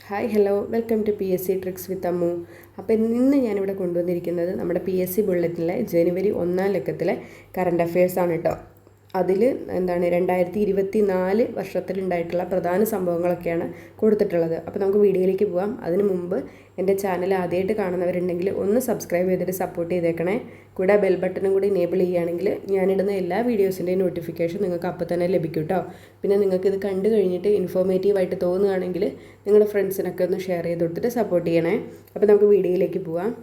Hi hello welcome to PSC tricks with Ammu. അപ്പോൾ ഇന്ന് ഞാനിവിടെ കൊണ്ടുവന്നിരിക്കുന്നത് നമ്മുടെ PSC ബുള്ളറ്റിലെ ജനുവരി 1-ാം ലക്കത്തിലെ കറണ്ട് അഫയേഴ്സാണ് കേട്ടോ. അതിൽ 2024 വർഷത്തിലുണ്ടായിട്ടുള്ള പ്രധാന സംഭവങ്ങളൊക്കെയാണ് കൊടുത്തിട്ടുള്ളത്. അപ്പോൾ നമുക്ക് വീഡിയോയിലേക്ക് പോകാം. അതിനു മുമ്പ് എൻ്റെ ചാനൽ ആദ്യമായിട്ട് കാണുന്നവരുണ്ടെങ്കിൽ ഒന്ന് സബ്സ്ക്രൈബ് ചെയ്തിട്ട് സപ്പോർട്ട് ചെയ്തേക്കണേ. കൂടെ ബെൽ ബട്ടണും കൂടി എനേബിൾ ചെയ്യുകയാണെങ്കിൽ ഞാനിടുന്ന എല്ലാ വീഡിയോസിൻ്റെയും നോട്ടിഫിക്കേഷൻ നിങ്ങൾക്ക് അപ്പോൾ തന്നെ ലഭിക്കും കേട്ടോ. പിന്നെ നിങ്ങൾക്കിത് കണ്ടു കഴിഞ്ഞിട്ട് ഇൻഫോർമേറ്റീവായിട്ട് തോന്നുകയാണെങ്കിൽ നിങ്ങളുടെ ഫ്രണ്ട്സിനൊക്കെ ഒന്ന് ഷെയർ ചെയ്ത് കൊടുത്തിട്ട് സപ്പോർട്ട് ചെയ്യണേ. അപ്പോൾ നമുക്ക് വീഡിയോയിലേക്ക് പോവാം.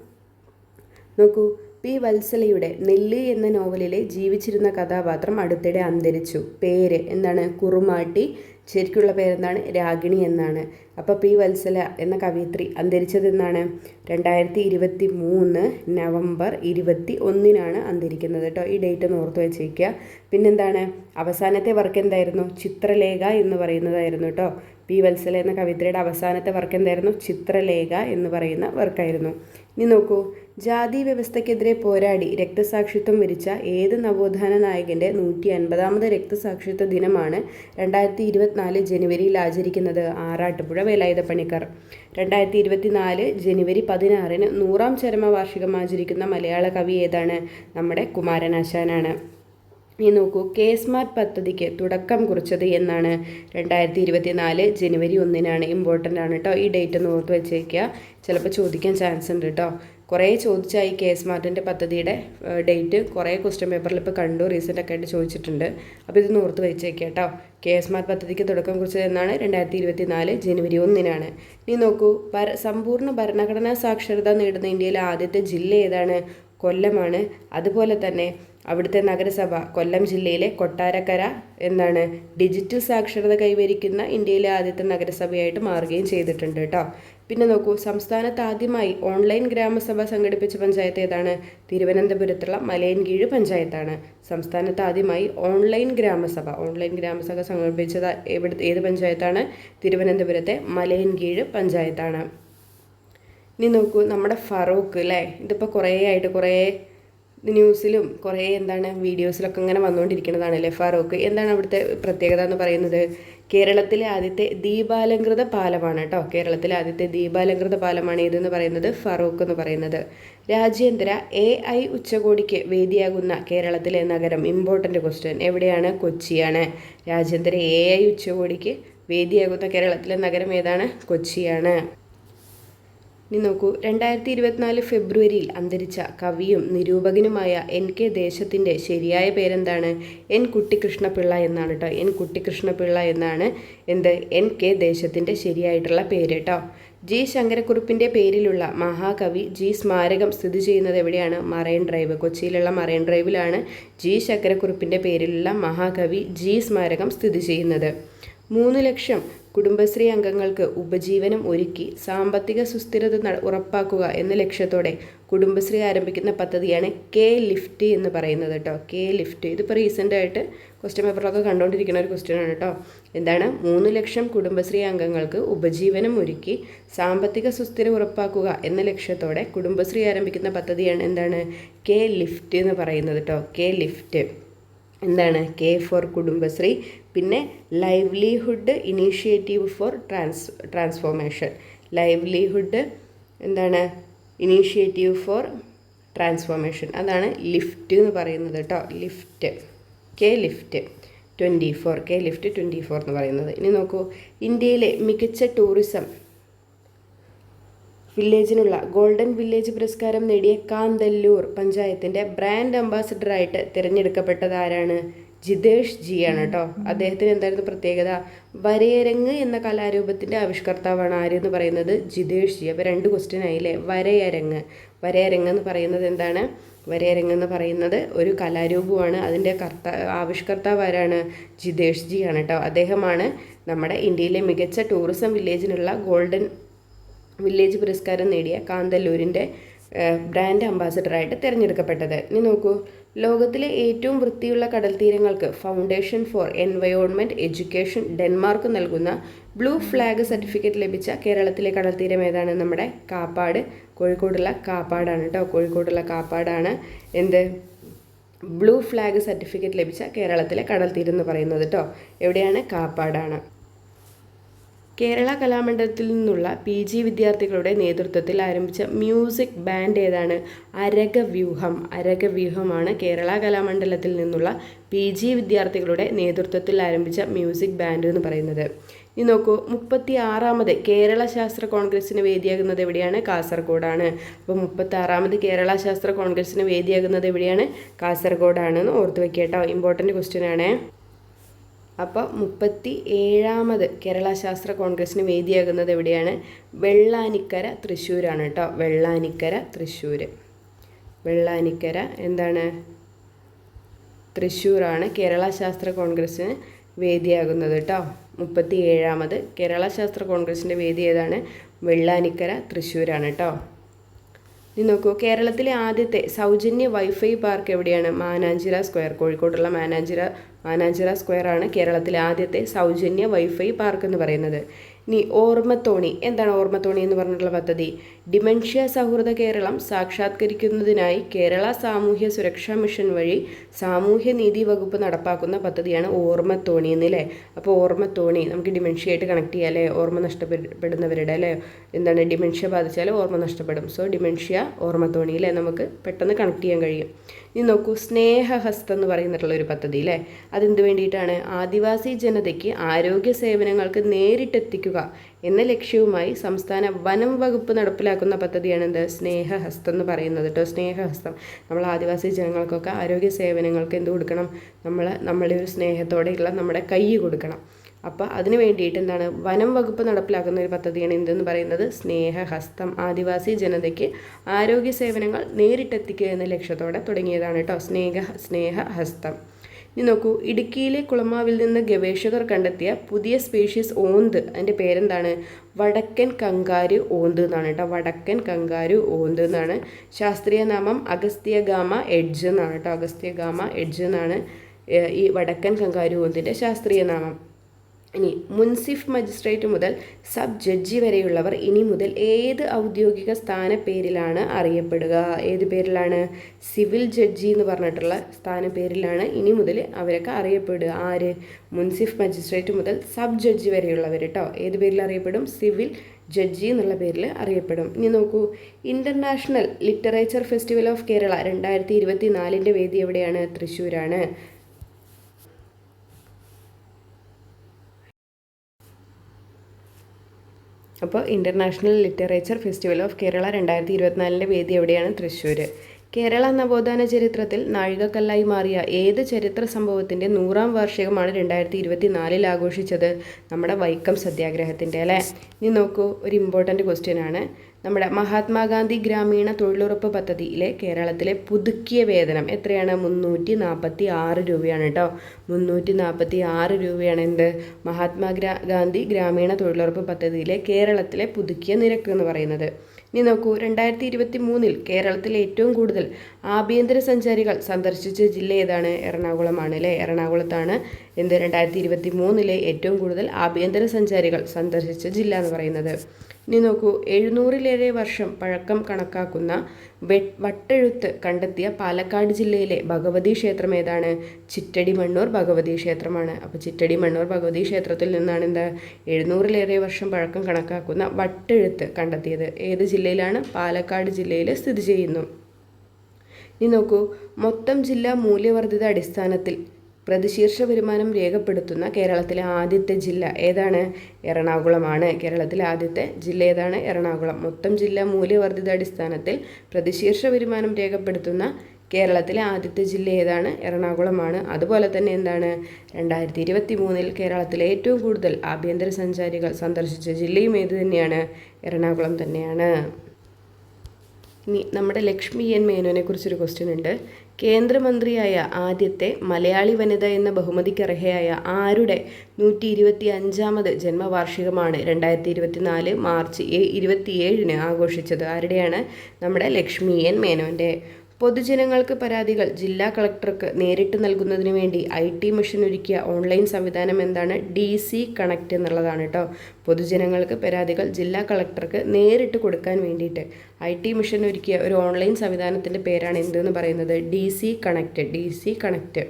നോക്കൂ, പി വത്സലയുടെ നെല്ല് എന്ന നോവലിലെ ജീവിച്ചിരുന്ന കഥാപാത്രം അടുത്തിടെ അന്തരിച്ചു. പേര് എന്താണ്? കുറുമാട്ടി. ശരിക്കുള്ള പേരെന്താണ്? രാഗിണി എന്നാണ്. അപ്പോൾ പി വത്സല എന്ന കവയിത്രി അന്തരിച്ചതെന്നാണ് 2023 നവംബർ 21-നാണ് അന്തരിക്കുന്നത് കേട്ടോ. ഈ ഡേറ്റ് ഒന്ന് ഓർത്ത് വെച്ചേക്കുക. പിന്നെന്താണ്? അവസാനത്തെ വർക്ക് എന്തായിരുന്നു? ചിത്രലേഖ എന്ന് പറയുന്നതായിരുന്നു കേട്ടോ. പി വത്സല എന്ന കവിത്രയുടെ അവസാനത്തെ വർക്ക് എന്തായിരുന്നു? ചിത്രലേഖ എന്ന് പറയുന്ന വർക്കായിരുന്നു. ഇനി നോക്കൂ, ജാതി വ്യവസ്ഥയ്ക്കെതിരെ പോരാടി രക്തസാക്ഷിത്വം വരിച്ച ഏത് നവോത്ഥാന നായകൻ്റെ 150ാമത് രക്തസാക്ഷിത്വ ദിനമാണ് 2024 ജനുവരിയിൽ ആചരിക്കുന്നത്? ആറാട്ടുപുഴ വേലായുധപ്പണിക്കർ. 2024 ജനുവരി 16-ന് 100ാം ചരമവാർഷികം ആചരിക്കുന്ന മലയാള കവി ഏതാണ്? നമ്മുടെ കുമാരനാശാനാണ്. ഇനി നോക്കൂ, കെ സ്മാർട്ട് പദ്ധതിക്ക് തുടക്കം കുറിച്ചത് എന്നാണ്? 2024 ജനുവരി 1-നാണ്. ഇമ്പോർട്ടൻ്റ് ആണ് കേട്ടോ. ഈ ഡേറ്റ് ഒന്ന് ഓർത്ത് വെച്ചേക്കുക. ചിലപ്പോൾ ചോദിക്കാൻ ചാൻസ് ഉണ്ട് കേട്ടോ. കുറേ ചോദിച്ചായി കെ സ്മാർട്ടിൻ്റെ പദ്ധതിയുടെ ഡേറ്റ് കുറേ ക്വസ്റ്റ്യൻ പേപ്പറിൽ ഇപ്പോൾ കണ്ടു, റീസെൻ്റൊക്കെ ആയിട്ട് ചോദിച്ചിട്ടുണ്ട്. അപ്പോൾ ഇതൊന്ന് ഓർത്ത് വെച്ചേക്കുക കേട്ടോ. കെ സ്മാർട്ട് പദ്ധതിക്ക് തുടക്കം കുറിച്ചത് എന്നാണ്? 2024 ജനുവരി 1-നാണ്. ഇനി നോക്കൂ, സമ്പൂർണ്ണ ഭരണഘടനാ സാക്ഷരത നേടുന്ന ഇന്ത്യയിലെ ആദ്യത്തെ ജില്ല ഏതാണ്? കൊല്ലമാണ്. അതുപോലെ തന്നെ അവിടുത്തെ നഗരസഭ കൊല്ലം ജില്ലയിലെ കൊട്ടാരക്കര എന്താണ്? ഡിജിറ്റൽ സാക്ഷരത കൈവരിക്കുന്ന ഇന്ത്യയിലെ ആദ്യത്തെ നഗരസഭയായിട്ട് മാറുകയും ചെയ്തിട്ടുണ്ട് കേട്ടോ. പിന്നെ നോക്കൂ, സംസ്ഥാനത്ത് ആദ്യമായി ഓൺലൈൻ ഗ്രാമസഭ സംഘടിപ്പിച്ച പഞ്ചായത്ത് ഏതാണ്? തിരുവനന്തപുരത്തുള്ള മലയൻകീഴ് പഞ്ചായത്താണ്. സംസ്ഥാനത്ത് ആദ്യമായി ഓൺലൈൻ ഗ്രാമസഭ സംഘടിപ്പിച്ചത് ഏത് പഞ്ചായത്താണ്? തിരുവനന്തപുരത്തെ മലയൻകീഴ് പഞ്ചായത്താണ്. ഇനി നോക്കൂ, നമ്മുടെ ഫറൂഖ് അല്ലേ, ഇതിപ്പോൾ കുറേ ന്യൂസിലും കുറേ വീഡിയോസിലൊക്കെ ഇങ്ങനെ വന്നുകൊണ്ടിരിക്കുന്നതാണല്ലേ ഫറൂഖ്. എന്താണ് അവിടുത്തെ പ്രത്യേകത എന്ന് പറയുന്നത്? കേരളത്തിലെ ആദ്യത്തെ ദീപാലംകൃത പാലമാണ് കേട്ടോ. കേരളത്തിലെ ആദ്യത്തെ ദീപാലംകൃത പാലമാണ് ഇതെന്ന് പറയുന്നത് ഫറൂഖ് എന്ന് പറയുന്നത്. രാജ്യാന്തര AI ഉച്ചകോടിക്ക് വേദിയാകുന്ന കേരളത്തിലെ നഗരം? Important question. എവിടെയാണ്? കൊച്ചിയാണ്. രാജ്യാന്തര AI ഉച്ചകോടിക്ക് വേദിയാകുന്ന കേരളത്തിലെ നഗരം ഏതാണ്? കൊച്ചിയാണ്. ഇനി നോക്കൂ, 2024 ഫെബ്രുവരിയിൽ അന്തരിച്ച കവിയും നിരൂപകനുമായ NK ദേശത്തിൻ്റെ ശരിയായ പേരെന്താണ്? N കുട്ടിക്കൃഷ്ണപിള്ള എന്നാണ് കേട്ടോ. N കുട്ടിക്കൃഷ്ണപിള്ള എന്നാണ് NK ദേശത്തിൻ്റെ ശരിയായിട്ടുള്ള പേര് കേട്ടോ. G ശങ്കരക്കുറുപ്പിൻ്റെ പേരിലുള്ള മഹാകവി G സ്മാരകം സ്ഥിതി ചെയ്യുന്നത് എവിടെയാണ്? Marine Drive. കൊച്ചിയിലുള്ള മറൈൻ ഡ്രൈവിലാണ് G ശങ്കരക്കുറുപ്പിൻ്റെ പേരിലുള്ള മഹാകവി G സ്മാരകം സ്ഥിതി ചെയ്യുന്നത്. 3 ലക്ഷം കുടുംബശ്രീ അംഗങ്ങൾക്ക് ഉപജീവനം ഒരുക്കി സാമ്പത്തിക സുസ്ഥിരത ഉറപ്പാക്കുക എന്ന ലക്ഷ്യത്തോടെ കുടുംബശ്രീ ആരംഭിക്കുന്ന പദ്ധതിയാണ് K-ലിഫ്റ്റ് എന്ന് പറയുന്നത് കേട്ടോ. K-ലിഫ്റ്റ് ഇതിപ്പോൾ റീസെൻ്റായിട്ട് ക്വസ്റ്റ്യൻ പേപ്പറിലൊക്കെ കണ്ടുകൊണ്ടിരിക്കുന്ന ഒരു ക്വസ്റ്റ്യനാണ് കേട്ടോ. എന്താണ്? 3 ലക്ഷം കുടുംബശ്രീ അംഗങ്ങൾക്ക് ഉപജീവനം ഒരുക്കി സാമ്പത്തിക സുസ്ഥിരത ഉറപ്പാക്കുക എന്ന ലക്ഷ്യത്തോടെ കുടുംബശ്രീ ആരംഭിക്കുന്ന പദ്ധതിയാണ് എന്താണ്? K-ലിഫ്റ്റ് എന്ന് പറയുന്നത് കേട്ടോ. K-ലിഫ്റ്റ് എന്താണ്? K for Kudumbashree. പിന്നെ livelihood initiative for transformation. Livelihood എന്താണ്? Initiative for transformation. അതാണ് ലിഫ്റ്റ് എന്ന് പറയുന്നത് കേട്ടോ. ലിഫ്റ്റ്. K-ലിഫ്റ്റ് 24. K-ലിഫ്റ്റ് 24 എന്ന് പറയുന്നത്. ഇനി നോക്കൂ, ഇന്ത്യയിലെ മികച്ച ടൂറിസം വില്ലേജിനുള്ള ഗോൾഡൻ വില്ലേജ് പുരസ്കാരം നേടിയ കാന്തല്ലൂർ പഞ്ചായത്തിൻ്റെ ബ്രാൻഡ് അംബാസിഡറായിട്ട് തിരഞ്ഞെടുക്കപ്പെട്ടത് ആരാണ്? ജിതേഷ് ജി ആണ് കേട്ടോ. അദ്ദേഹത്തിന് എന്തായിരുന്നു പ്രത്യേകത? വരയരങ്ങ് എന്ന കലാരൂപത്തിൻ്റെ ആവിഷ്കർത്താവാണ് ആരെന്ന് പറയുന്നത്? ജിതേഷ് ജി. അപ്പോൾ 2 ക്വസ്റ്റ്യൻ ആയില്ലേ. വരയരങ്ങ് എന്ന് പറയുന്നത് എന്താണ്? വരയരങ്ങ് എന്ന് പറയുന്നത് ഒരു കലാരൂപമാണ്. അതിൻ്റെ ആവിഷ്കർത്താവ് ആരാണ്? ജിതേഷ് ജി ആണ് കേട്ടോ. അദ്ദേഹമാണ് നമ്മുടെ ഇന്ത്യയിലെ മികച്ച ടൂറിസം വില്ലേജിനുള്ള ഗോൾഡൻ വില്ലേജ് പുരസ്കാരം നേടിയ കാന്തല്ലൂരിൻ്റെ ബ്രാൻഡ് അംബാസിഡറായിട്ട് തിരഞ്ഞെടുക്കപ്പെട്ടത്. ഇനി നോക്കൂ, ലോകത്തിലെ ഏറ്റവും വൃത്തിയുള്ള കടൽ തീരങ്ങൾക്ക് foundation for environment education Denmark നൽകുന്ന ബ്ലൂ ഫ്ലാഗ് സർട്ടിഫിക്കറ്റ് ലഭിച്ച കേരളത്തിലെ കടൽ തീരം ഏതാണ്? നമ്മുടെ കാപ്പാട്. കോഴിക്കോടുള്ള കാപ്പാടാണ് കേട്ടോ. കോഴിക്കോടുള്ള കാപ്പാടാണ് ബ്ലൂ ഫ്ലാഗ് സർട്ടിഫിക്കറ്റ് ലഭിച്ച കേരളത്തിലെ കടൽ തീരം എന്ന് പറയുന്നത് കേട്ടോ. എവിടെയാണ്? കാപ്പാടാണ്. കേരള കലാമണ്ഡലത്തിൽ നിന്നുള്ള PG വിദ്യാർത്ഥികളുടെ നേതൃത്വത്തിൽ ആരംഭിച്ച മ്യൂസിക് ബാൻഡ് ഏതാണ്? അരകവ്യൂഹമാണ് കേരള കലാമണ്ഡലത്തിൽ നിന്നുള്ള PG വിദ്യാർത്ഥികളുടെ നേതൃത്വത്തിൽ ആരംഭിച്ച മ്യൂസിക് ബാൻഡ് എന്ന് പറയുന്നത്. ഇനി നോക്കൂ, 36ാമത് കേരള ശാസ്ത്ര കോൺഗ്രസിന് വേദിയാകുന്നത് എവിടെയാണ്? കാസർഗോഡാണ്. അപ്പോൾ 36ാമത് കേരള ശാസ്ത്ര കോൺഗ്രസിന് വേദിയാകുന്നത് എവിടെയാണ്? കാസർഗോഡാണെന്ന് ഓർത്ത് വെക്കുക കേട്ടോ. ഇമ്പോർട്ടൻറ്റ് ക്വസ്റ്റ്യൻ ആണ്. അപ്പോൾ 37ാമത് കേരള ശാസ്ത്ര കോൺഗ്രസിന് വേദിയാകുന്നത് എവിടെയാണ്? വെള്ളാനിക്കര, തൃശ്ശൂരാണ് കേട്ടോ. വെള്ളാനിക്കര എന്താണ്? തൃശ്ശൂരാണ് കേരള ശാസ്ത്ര കോൺഗ്രസിന് വേദിയാകുന്നത് കേട്ടോ. 37ാമത് കേരള ശാസ്ത്ര കോൺഗ്രസിൻ്റെ വേദി ഏതാണ്? വെള്ളാനിക്കര, തൃശ്ശൂരാണ് കേട്ടോ. ഇനി നോക്കൂ, കേരളത്തിലെ ആദ്യത്തെ സൗജന്യ വൈഫൈ പാർക്ക് എവിടെയാണ്? മാനാഞ്ചിറ സ്ക്വയർ. കോഴിക്കോടുള്ള മാനാഞ്ചിറ സ്ക്വയർ ആണ് കേരളത്തിലെ ആദ്യത്തെ സൗജന്യ വൈഫൈ പാർക്ക് എന്ന് പറയുന്നത്. ഇനി ഓർമ്മത്തോണി. എന്താണ് ഓർമ്മത്തോണി എന്ന് പറഞ്ഞിട്ടുള്ള പദ്ധതി? ഡിമെൻഷ്യ സൗഹൃദ കേരളം സാക്ഷാത്കരിക്കുന്നതിനായി കേരള സാമൂഹ്യ സുരക്ഷാ മിഷൻ വഴി സാമൂഹ്യനീതി വകുപ്പ് നടപ്പാക്കുന്ന പദ്ധതിയാണ് ഓർമ്മത്തോണി എന്നല്ലേ. അപ്പോൾ ഓർമ്മത്തോണി നമുക്ക് ഡിമെൻഷ്യയായിട്ട് കണക്ട് ചെയ്യാം അല്ലേ? ഓർമ്മ നഷ്ടപ്പെടുന്നവരുടെ അല്ലേ, എന്താണ് ഡിമെൻഷ്യ ബാധിച്ചാൽ ഓർമ്മ നഷ്ടപ്പെടും. സോ ഡിമെൻഷ്യ ഓർമ്മത്തോണി അല്ലേ, നമുക്ക് പെട്ടെന്ന് കണക്ട് ചെയ്യാൻ കഴിയും. ഇനി നോക്കൂ, സ്നേഹഹസ്തം എന്ന് പറയുന്നിട്ടുള്ള ഒരു പദ്ധതി അല്ലേ. അതെന്ത് വേണ്ടിയിട്ടാണ്? ആദിവാസി ജനതയ്ക്ക് ആരോഗ്യ സേവനങ്ങൾക്ക് നേരിട്ടെത്തിക്കുക എന്ന ലക്ഷ്യവുമായി സംസ്ഥാന വനം വകുപ്പ് നടപ്പിലാക്കുന്ന പദ്ധതിയാണ് എന്ത്? സ്നേഹഹസ്തം എന്ന് പറയുന്നത് കേട്ടോ. സ്നേഹഹസ്തം നമ്മൾ ആദിവാസി ജനങ്ങൾക്കൊക്കെ ആരോഗ്യ സേവനങ്ങൾക്ക് എന്ത് കൊടുക്കണം? നമ്മളുടെ ഒരു സ്നേഹത്തോടെയുള്ള നമ്മുടെ കൈ കൊടുക്കണം. അപ്പോൾ അതിന് വേണ്ടിയിട്ട് എന്താണ് വനം വകുപ്പ് നടപ്പിലാക്കുന്ന ഒരു പദ്ധതിയാണ് എന്തെന്ന് പറയുന്നത്? സ്നേഹഹസ്തം. ആദിവാസി ജനതയ്ക്ക് ആരോഗ്യ സേവനങ്ങൾ നേരിട്ടെത്തിക്കുക എന്ന ലക്ഷ്യത്തോടെ തുടങ്ങിയതാണ് കേട്ടോ സ്നേഹഹസ്തം. ഇനി നോക്കൂ, ഇടുക്കിയിലെ കുളമാവിൽ നിന്ന് ഗവേഷകർ കണ്ടെത്തിയ പുതിയ സ്പീഷീസ് ഓന്ത്, അതിൻ്റെ പേരെന്താണ്? വടക്കൻ കങ്കാരു ഓന്ത് എന്നാണ് കേട്ടോ. വടക്കൻ കങ്കാരു ഓന്ത് എന്നാണ്. ശാസ്ത്രീയ നാമം അഗസ്ത്യഗാമ എഡ്ജ് എന്നാണ് കേട്ടോ. അഗസ്ത്യഗാമ എഡ്ജ് എന്നാണ് ഈ വടക്കൻ കങ്കാരു ഓന്തിൻ്റെ ശാസ്ത്രീയ നാമം. ഇനി മുൻസിഫ് മജിസ്ട്രേറ്റ് മുതൽ സബ് ജഡ്ജി വരെയുള്ളവർ ഇനി മുതൽ ഏത് ഔദ്യോഗിക സ്ഥാനപ്പേരിലാണ് അറിയപ്പെടുക? ഏത് പേരിലാണ്? സിവിൽ ജഡ്ജി എന്ന് പറഞ്ഞിട്ടുള്ള സ്ഥാനപ്പേരിലാണ് ഇനി മുതൽ അവരൊക്കെ അറിയപ്പെടുക. ആര്? മുൻസിഫ് മജിസ്ട്രേറ്റ് മുതൽ സബ് ജഡ്ജി വരെയുള്ളവർ കേട്ടോ. ഏത് പേരിൽ അറിയപ്പെടും? സിവിൽ ജഡ്ജി എന്നുള്ള പേരിൽ അറിയപ്പെടും. ഇനി നോക്കൂ, international literature festival of Kerala 2024 വേദി എവിടെയാണ്? തൃശ്ശൂരാണ്. അപ്പോൾ international literature festival of Kerala 2024 വേദി എവിടെയാണ്? തൃശ്ശൂർ. കേരള നവോത്ഥാന ചരിത്രത്തിൽ നാഴികക്കല്ലായി മാറിയ ഏത് ചരിത്ര സംഭവത്തിൻ്റെ 100ാം വാർഷികമാണ് 2024 ആഘോഷിച്ചത്? നമ്മുടെ വൈക്കം സത്യാഗ്രഹത്തിൻ്റെ അല്ലേ. ഇനി നോക്കൂ, ഒരു ഇമ്പോർട്ടൻ്റ് ക്വസ്റ്റ്യൻ ആണ്. നമ്മുടെ മഹാത്മാഗാന്ധി ഗ്രാമീണ തൊഴിലുറപ്പ് പദ്ധതിയിലെ കേരളത്തിലെ പുതുക്കിയ വേതനം എത്രയാണ്? 346 രൂപയാണ് കേട്ടോ. 346 രൂപയാണ് എന്ത്? മഹാത്മാഗാന്ധി ഗ്രാമീണ തൊഴിലുറപ്പ് പദ്ധതിയിലെ കേരളത്തിലെ പുതുക്കിയ നിരക്ക് എന്ന് പറയുന്നത്. ഇനി നോക്കൂ, 2023 കേരളത്തിലെ ഏറ്റവും കൂടുതൽ ആഭ്യന്തര സഞ്ചാരികൾ സന്ദർശിച്ച ജില്ല ഏതാണ്? എറണാകുളമാണ് അല്ലേ. എറണാകുളത്താണ് എന്ത് 2023 ഏറ്റവും കൂടുതൽ ആഭ്യന്തര സഞ്ചാരികൾ സന്ദർശിച്ച ജില്ല എന്ന് പറയുന്നത്. ഇനി നോക്കൂ, 700-ലേറെ വർഷം പഴക്കം കണക്കാക്കുന്ന വട്ടെഴുത്ത് കണ്ടെത്തിയ പാലക്കാട് ജില്ലയിലെ ഭഗവതി ക്ഷേത്രം ഏതാണ്? ചിറ്റടിമണ്ണൂർ ഭഗവതി ക്ഷേത്രമാണ്. അപ്പോൾ ചിറ്റടിമണ്ണൂർ ഭഗവതി ക്ഷേത്രത്തിൽ നിന്നാണ് എന്താ 700-ലേറെ വർഷം പഴക്കം കണക്കാക്കുന്ന വട്ടെഴുത്ത് കണ്ടെത്തിയത്. ഏത് ജില്ലയിലാണ്? പാലക്കാട് ജില്ലയിൽ സ്ഥിതി ചെയ്യുന്നു. ഇനി നോക്കൂ, മൊത്തം ജില്ലാ മൂല്യവർദ്ധിത അടിസ്ഥാനത്തിൽ പ്രതിശീർഷ വരുമാനം രേഖപ്പെടുത്തുന്ന കേരളത്തിലെ ആദ്യത്തെ ജില്ല ഏതാണ്? എറണാകുളമാണ്. കേരളത്തിലെ ആദ്യത്തെ ജില്ല ഏതാണ്? എറണാകുളം. മൊത്തം ജില്ലാ മൂല്യവർദ്ധിത അടിസ്ഥാനത്തിൽ പ്രതിശീർഷ വരുമാനം രേഖപ്പെടുത്തുന്ന കേരളത്തിലെ ആദ്യത്തെ ജില്ല ഏതാണ്? എറണാകുളമാണ്. അതുപോലെ തന്നെ എന്താണ് 2023 കേരളത്തിലെ ഏറ്റവും കൂടുതൽ ആഭ്യന്തര സഞ്ചാരികൾ സന്ദർശിച്ച ജില്ലയും ഏത് തന്നെയാണ്? എറണാകുളം തന്നെയാണ്. ഇനി നമ്മുടെ ലക്ഷ്മി എൻ മേനോനെ കുറിച്ചൊരു ക്വസ്റ്റ്യൻ ഉണ്ട്. കേന്ദ്രമന്ത്രിയായ ആദ്യത്തെ മലയാളി വനിത എന്ന ബഹുമതിക്കർഹയായ ആരുടെ 125ാമത് ജന്മവാർഷികമാണ് 2024 മാർച്ച് 27 ആഘോഷിച്ചത്? ആരുടെയാണ്? നമ്മുടെ ലക്ഷ്മി എൻ മേനോൻ്റെ. പൊതുജനങ്ങൾക്ക് പരാതികൾ ജില്ലാ കളക്ടർക്ക് നേരിട്ട് നൽകുന്നതിന് വേണ്ടി IT മിഷൻ ഒരുക്കിയ ഓൺലൈൻ സംവിധാനം എന്താണ്? DC കണക്റ്റ് എന്നുള്ളതാണ് കേട്ടോ. പൊതുജനങ്ങൾക്ക് പരാതികൾ ജില്ലാ കളക്ടർക്ക് നേരിട്ട് കൊടുക്കാൻ വേണ്ടിയിട്ട് IT മിഷൻ ഒരുക്കിയ ഒരു ഓൺലൈൻ സംവിധാനത്തിൻ്റെ പേരാണ് എന്തെന്ന് പറയുന്നത്? DC connect.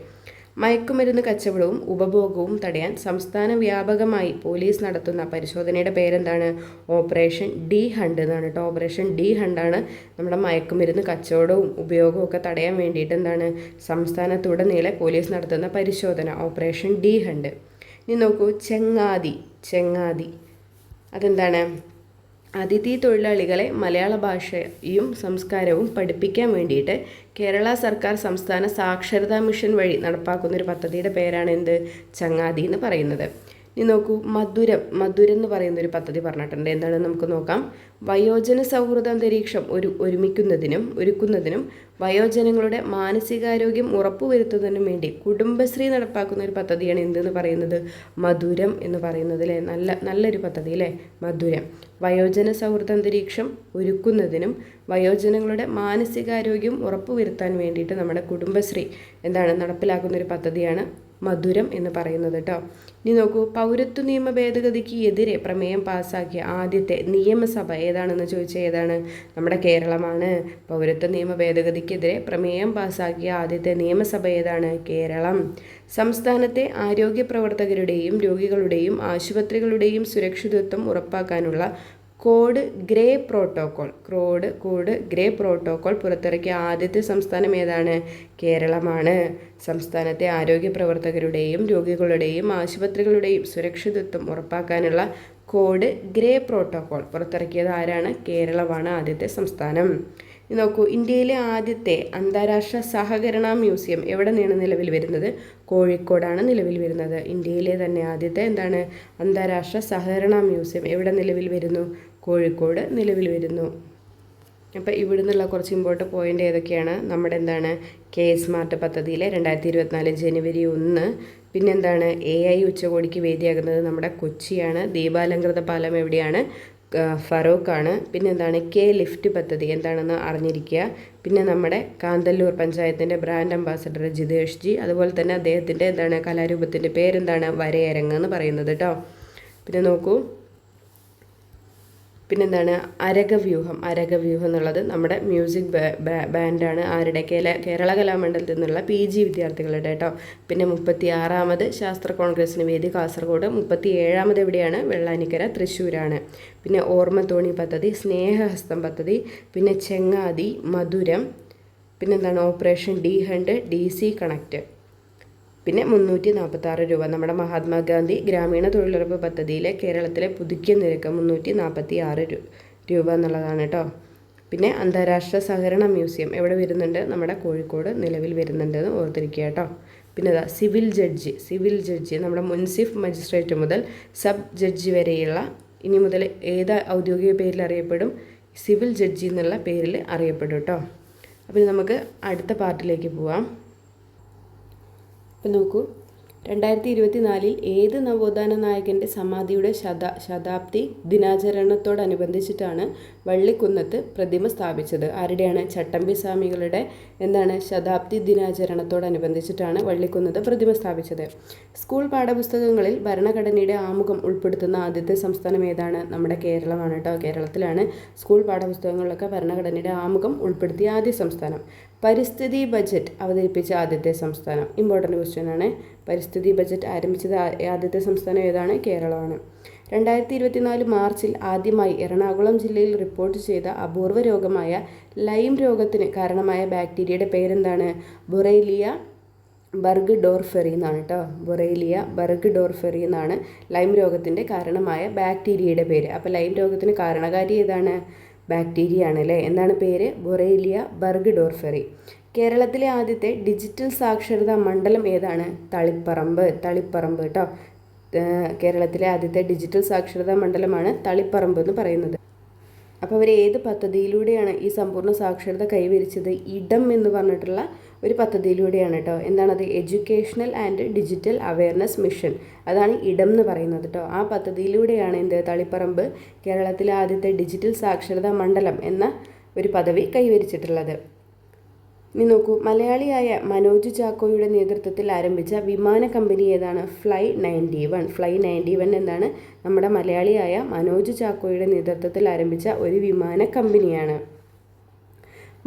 മയക്കുമരുന്ന് കച്ചവടവും ഉപഭോഗവും തടയാൻ സംസ്ഥാന വ്യാപകമായി പോലീസ് നടത്തുന്ന പരിശോധനയുടെ പേരെന്താണ്? ഓപ്പറേഷൻ ഡി ഹണ്ട് എന്നാണ് കേട്ടോ. ഓപ്പറേഷൻ ഡി ഹണ്ടാണ് നമ്മുടെ മയക്കുമരുന്ന് കച്ചവടവും ഉപയോഗവും ഒക്കെ തടയാൻ വേണ്ടിയിട്ട് എന്താണ് സംസ്ഥാനത്തുടനീളെ പോലീസ് നടത്തുന്ന പരിശോധന, ഓപ്പറേഷൻ ഡി ഹണ്ട്. ഇനി നോക്കൂ, ചെങ്ങാതി അതെന്താണ്? അതിഥി തൊഴിലാളികളെ മലയാള ഭാഷയും സംസ്കാരവും പഠിപ്പിക്കാൻ വേണ്ടിയിട്ട് കേരള സർക്കാർ സംസ്ഥാന സാക്ഷരതാ മിഷൻ വഴി നടപ്പാക്കുന്നൊരു പദ്ധതിയുടെ പേരാണ് എന്ത്? ചങ്ങാതി എന്ന് പറയുന്നത്. ഇനി നോക്കൂ, മധുരം എന്ന് പറയുന്നൊരു പദ്ധതി പറഞ്ഞിട്ടുണ്ട്. എന്താണെന്ന് നമുക്ക് നോക്കാം. വയോജന സൗഹൃദ അന്തരീക്ഷം ഒരുക്കുന്നതിനും വയോജനങ്ങളുടെ മാനസികാരോഗ്യം ഉറപ്പുവരുത്തുന്നതിനും വേണ്ടി കുടുംബശ്രീ നടപ്പാക്കുന്ന ഒരു പദ്ധതിയാണ് എന്തെന്ന് പറയുന്നത്? മധുരം എന്ന് പറയുന്നത് അല്ലേ. നല്ലൊരു പദ്ധതി അല്ലേ, മധുരം. വയോജന സൗഹൃദ അന്തരീക്ഷം ഒരുക്കുന്നതിനും വയോജനങ്ങളുടെ മാനസികാരോഗ്യം ഉറപ്പുവരുത്താൻ വേണ്ടിയിട്ട് നമ്മുടെ കുടുംബശ്രീ നടപ്പിലാക്കുന്ന ഒരു പദ്ധതിയാണ് മധുരം എന്ന് പറയുന്നത് കേട്ടോ. ഇനി നോക്കൂ, പൗരത്വ നിയമ ഭേദഗതിക്ക് എതിരെ പ്രമേയം പാസ്സാക്കിയ ആദ്യത്തെ നിയമസഭ ഏതാണെന്ന് ചോദിച്ചാൽ ഏതാണ്? നമ്മുടെ കേരളമാണ്. പൗരത്വ നിയമ ഭേദഗതിക്കെതിരെ പ്രമേയം പാസ്സാക്കിയ ആദ്യത്തെ നിയമസഭ ഏതാണ്? കേരളം. സംസ്ഥാനത്തെ ആരോഗ്യ പ്രവർത്തകരുടെയും രോഗികളുടെയും ആശുപത്രികളുടെയും സുരക്ഷിതത്വം ഉറപ്പാക്കാനുള്ള കോഡ് ഗ്രേ പ്രോട്ടോകോൾ പുറത്തിറക്കിയ ആദ്യത്തെ സംസ്ഥാനം ഏതാണ്? കേരളമാണ്. സംസ്ഥാനത്തെ ആരോഗ്യ പ്രവർത്തകരുടെയും രോഗികളുടെയും ആശുപത്രികളുടെയും സുരക്ഷിതത്വം ഉറപ്പാക്കാനുള്ള കോഡ് ഗ്രേ പ്രോട്ടോകോൾ പുറത്തിറക്കിയത് ആരാണ്? കേരളമാണ് ആദ്യത്തെ സംസ്ഥാനം. നോക്കൂ, ഇന്ത്യയിലെ ആദ്യത്തെ അന്താരാഷ്ട്ര സഹകരണ മ്യൂസിയം എവിടെ നിന്നാണ് നിലവിൽ വരുന്നത്? കോഴിക്കോടാണ് നിലവിൽ വരുന്നത്. ഇന്ത്യയിലെ തന്നെ ആദ്യത്തെ അന്താരാഷ്ട്ര സഹകരണ മ്യൂസിയം എവിടെ നിലവിൽ വരുന്നു? കോഴിക്കോട് നിലവിൽ വരുന്നു. അപ്പോൾ ഇവിടെ നിന്നുള്ള കുറച്ച് ഇമ്പോർട്ടൻ്റ് പോയിൻ്റ് ഏതൊക്കെയാണ്? നമ്മുടെ കെ സ്മാർട്ട് പദ്ധതിയിലെ 2024 ജനുവരി 1. പിന്നെന്താണ്? AI ഉച്ചകോടിക്ക് വേദിയാകുന്നത് നമ്മുടെ കൊച്ചിയാണ്. ദീപാലംകൃത പാലം എവിടെയാണ്? ഫറൂഖാണ്. പിന്നെ കെ ലിഫ്റ്റ് പദ്ധതി എന്താണെന്ന് അറിഞ്ഞിരിക്കുക. പിന്നെ നമ്മുടെ കാന്തല്ലൂർ പഞ്ചായത്തിൻ്റെ ബ്രാൻഡ് അംബാസഡർ ജിതേഷ് ജി. അതുപോലെ തന്നെ അദ്ദേഹത്തിൻ്റെ കലാരൂപത്തിൻ്റെ പേരെന്താണ്? വരയരങ്ങ് എന്ന് പറയുന്നത് കേട്ടോ. പിന്നെ നോക്കൂ, അരകവ്യൂഹം എന്നുള്ളത് നമ്മുടെ മ്യൂസിക് ബാൻഡാണ്. ആരുടെ? കേരള കലാമണ്ഡലത്തിൽ നിന്നുള്ള PG വിദ്യാർത്ഥികളുടെ കേട്ടോ. പിന്നെ 36ാമത് ശാസ്ത്ര കോൺഗ്രസിന് വേദി കാസർഗോഡ്. 37ാമത് എവിടെയാണ്? വെള്ളാനിക്കര, തൃശ്ശൂരാണ്. പിന്നെ ഓർമ്മത്തോണി പദ്ധതി, സ്നേഹഹസ്തം പദ്ധതി, പിന്നെ ചെങ്ങാതി, മധുരം, പിന്നെന്താണ്? Operation D hunt, DC connect. പിന്നെ 346 രൂപ നമ്മുടെ മഹാത്മാഗാന്ധി ഗ്രാമീണ തൊഴിലുറപ്പ് പദ്ധതിയിലെ കേരളത്തിലെ പുതുക്കിയ നിരക്ക് 346 രൂപ എന്നുള്ളതാണ് കേട്ടോ. പിന്നെ അന്താരാഷ്ട്ര സഹകരണ മ്യൂസിയം എവിടെ വരുന്നുണ്ട്? നമ്മുടെ കോഴിക്കോട് നിലവിൽ വരുന്നുണ്ടെന്ന് ഓർത്തിരിക്കുക കേട്ടോ. പിന്നെ സിവിൽ ജഡ്ജി നമ്മുടെ മുൻസിഫ് മജിസ്ട്രേറ്റ് മുതൽ സബ് ജഡ്ജി വരെയുള്ള ഇനി മുതൽ ഏത് ഔദ്യോഗിക പേരിൽ അറിയപ്പെടും? സിവിൽ ജഡ്ജി എന്നുള്ള പേരിൽ അറിയപ്പെടും കേട്ടോ. അപ്പോൾ നമുക്ക് അടുത്ത പാർട്ടിലേക്ക് പോവാം. ഇപ്പം നോക്കൂ, 2024 ഏത് നവോത്ഥാന നായകൻ്റെ സമാധിയുടെ ശതാബ്ദി ദിനാചരണത്തോടനുബന്ധിച്ചിട്ടാണ് വള്ളിക്കുന്നത്ത് പ്രതിമ സ്ഥാപിച്ചത്? ആരുടെയാണ്? ചട്ടമ്പി സ്വാമികളുടെ ശതാബ്ദി ദിനാചരണത്തോടനുബന്ധിച്ചിട്ടാണ് വള്ളിക്കുന്നത്ത് പ്രതിമ സ്ഥാപിച്ചത്. സ്കൂൾ പാഠപുസ്തകങ്ങളിൽ ഭരണഘടനയുടെ ആമുഖം ഉൾപ്പെടുത്തുന്ന ആദ്യത്തെ സംസ്ഥാനം ഏതാണ്? നമ്മുടെ കേരളമാണ് കേട്ടോ. കേരളത്തിലാണ് സ്കൂൾ പാഠപുസ്തകങ്ങളിലൊക്കെ ഭരണഘടനയുടെ ആമുഖം ഉൾപ്പെടുത്തിയ ആദ്യ സംസ്ഥാനം. പരിസ്ഥിതി ബജറ്റ് അവതരിപ്പിച്ച ആദ്യത്തെ സംസ്ഥാനം. ഇമ്പോർട്ടൻ്റ് ക്വസ്റ്റ്യൻ ആണ്. പരിസ്ഥിതി ബജറ്റ് ആരംഭിച്ചത് ആദ്യത്തെ സംസ്ഥാനം ഏതാണ്? കേരളമാണ്. 2024 മാർച്ചിൽ ആദ്യമായി എറണാകുളം ജില്ലയിൽ റിപ്പോർട്ട് ചെയ്ത അപൂർവ രോഗമായ ലൈം രോഗത്തിന് കാരണമായ ബാക്ടീരിയയുടെ പേരെന്താണ്? ബൊറേലിയ ബർഗ്ഡോർഫെറി എന്നാണ് കേട്ടോ. ബൊറേലിയ ബർഗ്ഡോർഫെറി എന്നാണ് ലൈം രോഗത്തിൻ്റെ കാരണമായ ബാക്ടീരിയയുടെ പേര്. അപ്പോൾ ലൈം രോഗത്തിന് കാരണകാരി ഏതാണ്? ബാക്ടീരിയ ആണല്ലേ. എന്താണ് പേര്? Borrelia burgdorferi. കേരളത്തിലെ ആദ്യത്തെ ഡിജിറ്റൽ സാക്ഷരതാ മണ്ഡലം ഏതാണ്? തളിപ്പറമ്പ് കേട്ടോ. കേരളത്തിലെ ആദ്യത്തെ ഡിജിറ്റൽ സാക്ഷരതാ മണ്ഡലമാണ് തളിപ്പറമ്പ് എന്ന് പറയുന്നത്. അപ്പോൾ അവർ ഏത് പദ്ധതിയിലൂടെയാണ് ഈ സമ്പൂർണ്ണ സാക്ഷരത കൈവരിച്ചത്? ഇടം എന്ന് പറഞ്ഞിട്ടുള്ള ഒരു പദ്ധതിയിലൂടെയാണ് കേട്ടോ. എന്താണത്? Educational and digital awareness mission. അതാണ് ഇടം എന്ന് പറയുന്നത് കേട്ടോ. ആ പദ്ധതിയിലൂടെയാണ് തളിപ്പറമ്പ് കേരളത്തിലെ ആദ്യത്തെ ഡിജിറ്റൽ സാക്ഷരതാ മണ്ഡലം എന്ന ഒരു പദവി കൈവരിച്ചിട്ടുള്ളത്. ഇനി നോക്കൂ, മലയാളിയായ മനോജ് ചാക്കോയുടെ നേതൃത്വത്തിൽ ആരംഭിച്ച വിമാന കമ്പനി ഏതാണ്? ഫ്ലൈ 91 എന്താണ്? നമ്മുടെ മലയാളിയായ മനോജ് ചാക്കോയുടെ നേതൃത്വത്തിൽ ആരംഭിച്ച ഒരു വിമാന കമ്പനിയാണ്.